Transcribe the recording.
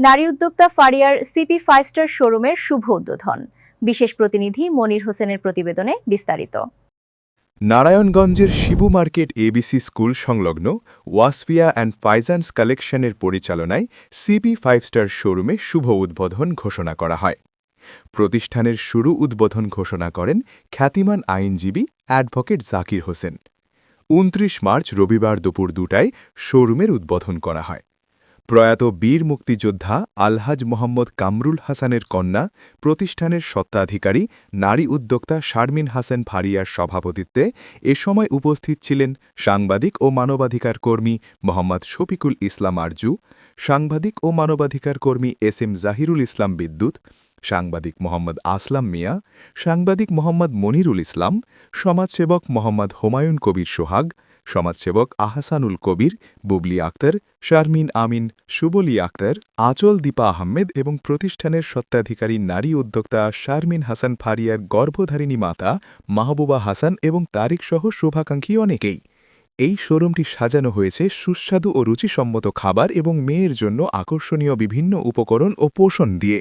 নারী উদ্যোক্তা ফারিয়ার সিপি 5 স্টার শোরুমের শুভ উদ্বোধন। বিশেষ প্রতিনিধি মনির হোসেনের প্রতিবেদনে বিস্তারিত। নারায়ণগঞ্জের শিবু মার্কেট এবিসি স্কুল সংলগ্ন ওয়াসফিয়া অ্যান্ড ফাইজান্স কালেকশনের পরিচালনায় সিপি 5 স্টার শোরুমে শুভ উদ্বোধন ঘোষণা করা হয়। প্রতিষ্ঠানের শুরু উদ্বোধন ঘোষণা করেন খ্যাতিমান আইনজীবী অ্যাডভোকেট জাকির হোসেন। ২৯ মার্চ রবিবার দুপুর ২টায় শোরুমের উদ্বোধন করা হয়। প্রয়াত বীর মুক্তিযোদ্ধা আলহাজ মোহাম্মদ কামরুল হাসানের কন্যা, প্রতিষ্ঠানের স্বত্বাধিকারী নারী উদ্যোক্তা শারমিন হাসান ফারিয়ার সভাপতিত্বে এ সময় উপস্থিত ছিলেন সাংবাদিক ও মানবাধিকার কর্মী মোহাম্মদ শফিকুল ইসলাম আরজু, সাংবাদিক ও মানবাধিকার কর্মী এস.এম. জাহিরুল ইসলাম বিদ্যুৎ, সাংবাদিক মোহাম্মদ আসলাম মিয়া, সাংবাদিক মোহাম্মদ মনিরুল ইসলাম, সমাজসেবক মোহাম্মদ হুমায়ুন কবির সোহাগ, সমাজসেবক আহসানুল কবির, বুবলি আক্তার, শারমিন আমিন, সুবলি আক্তার, আঁচল দীপা আহমেদ এবং প্রতিষ্ঠানের স্বত্বাধিকারী নারী উদ্যোক্তা শারমিন হাসান ফারিয়ার গর্ভধারিণী মাতা মাহবুবা হাসান এবং তারিখসহ শুভাকাঙ্ক্ষী অনেকেই। এই শোরুমটি সাজানো হয়েছে সুস্বাদু ও রুচিসম্মত খাবার এবং মেয়ের জন্য আকর্ষণীয় বিভিন্ন উপকরণ ও পোষণ দিয়ে।